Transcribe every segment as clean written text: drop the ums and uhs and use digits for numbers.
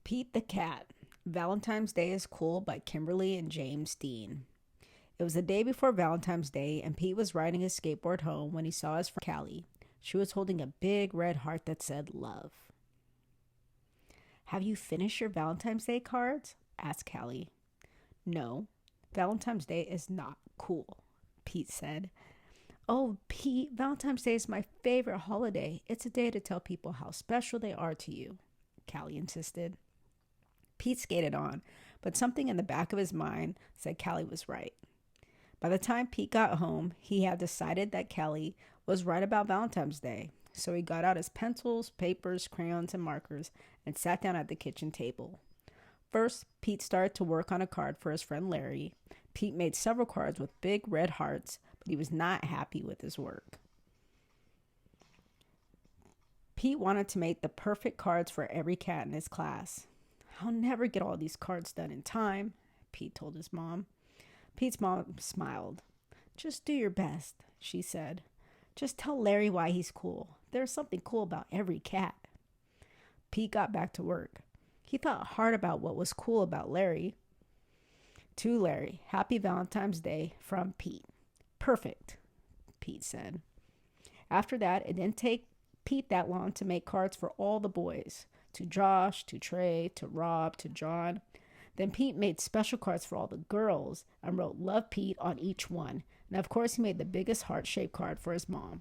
Pete the Cat Valentine's Day is Cool by Kimberly and James Dean. It was the day before Valentine's Day, and Pete was riding his skateboard home when he saw his friend Callie. She was holding a big red heart that said love. "Have you finished your Valentine's Day cards?" asked Callie. "No, Valentine's Day is not cool," Pete said. "Oh, Pete, Valentine's Day is my favorite holiday. It's a day to tell people how special they are to you," Callie insisted. Pete skated on, but something in the back of his mind said Callie was right. By the time Pete got home, he had decided that Callie was right about Valentine's Day. So he got out his pencils, papers, crayons, and markers and sat down at the kitchen table. First, Pete started to work on a card for his friend Larry. Pete made several cards with big red hearts, but he was not happy with his work. Pete wanted to make the perfect cards for every cat in his class. "I'll never get all these cards done in time," Pete told his mom. Pete's mom smiled. "Just do your best," she said. "Just tell Larry why he's cool. There's something cool about every cat." Pete got back to work. He thought hard about what was cool about Larry. To Larry, "Happy Valentine's Day from Pete." "Perfect," Pete said. After that, it didn't take Pete that long to make cards for all the boys. To Josh, to Trey, to Rob, to John. Then Pete made special cards for all the girls and wrote "Love Pete" on each one. And of course, he made the biggest heart-shaped card for his mom.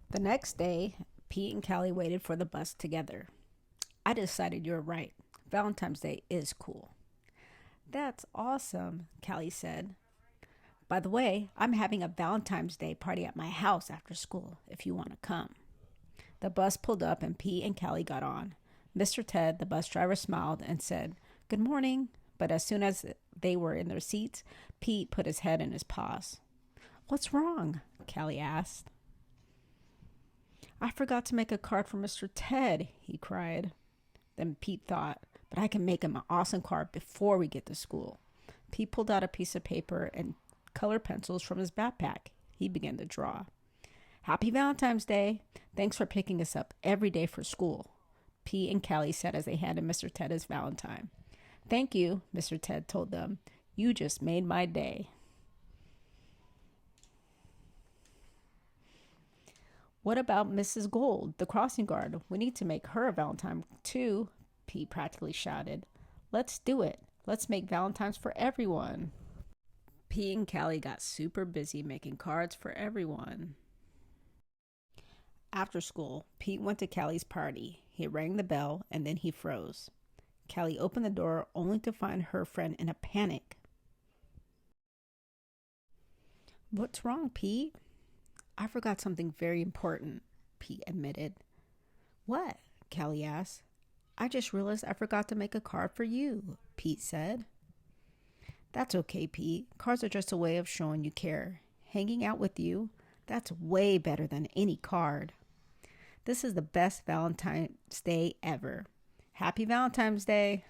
The next day, Pete and Callie waited for the bus together. "I decided you're right. Valentine's Day is cool." "That's awesome," Callie said. "By the way, I'm having a Valentine's Day party at my house after school, if you want to come." The bus pulled up and Pete and Callie got on. Mr. Ted, the bus driver, smiled and said, "Good morning." But as soon as they were in their seats, Pete put his head in his paws. "What's wrong?" Callie asked. "I forgot to make a card for Mr. Ted," he cried. Then Pete thought, "But I can make him an awesome card before we get to school." Pete pulled out a piece of paper and colored pencils from his backpack. He began to draw. "Happy Valentine's Day. Thanks for picking us up every day for school," Pete and Callie said as they handed Mr. Ted his Valentine. "Thank you," Mr. Ted told them. "You just made my day." "What about Mrs. Gold, the crossing guard? We need to make her a Valentine too," Pete practically shouted. "Let's do it. Let's make Valentines for everyone." Pete and Callie got super busy making cards for everyone. After school, Pete went to Callie's party. He rang the bell and then he froze. Callie opened the door only to find her friend in a panic. "What's wrong, Pete?" "I forgot something very important," Pete admitted. "What?" Callie asked. "I just realized I forgot to make a card for you," Pete said. "That's okay, Pete. Cards are just a way of showing you care. Hanging out with you, that's way better than any card. This is the best Valentine's Day ever. Happy Valentine's Day."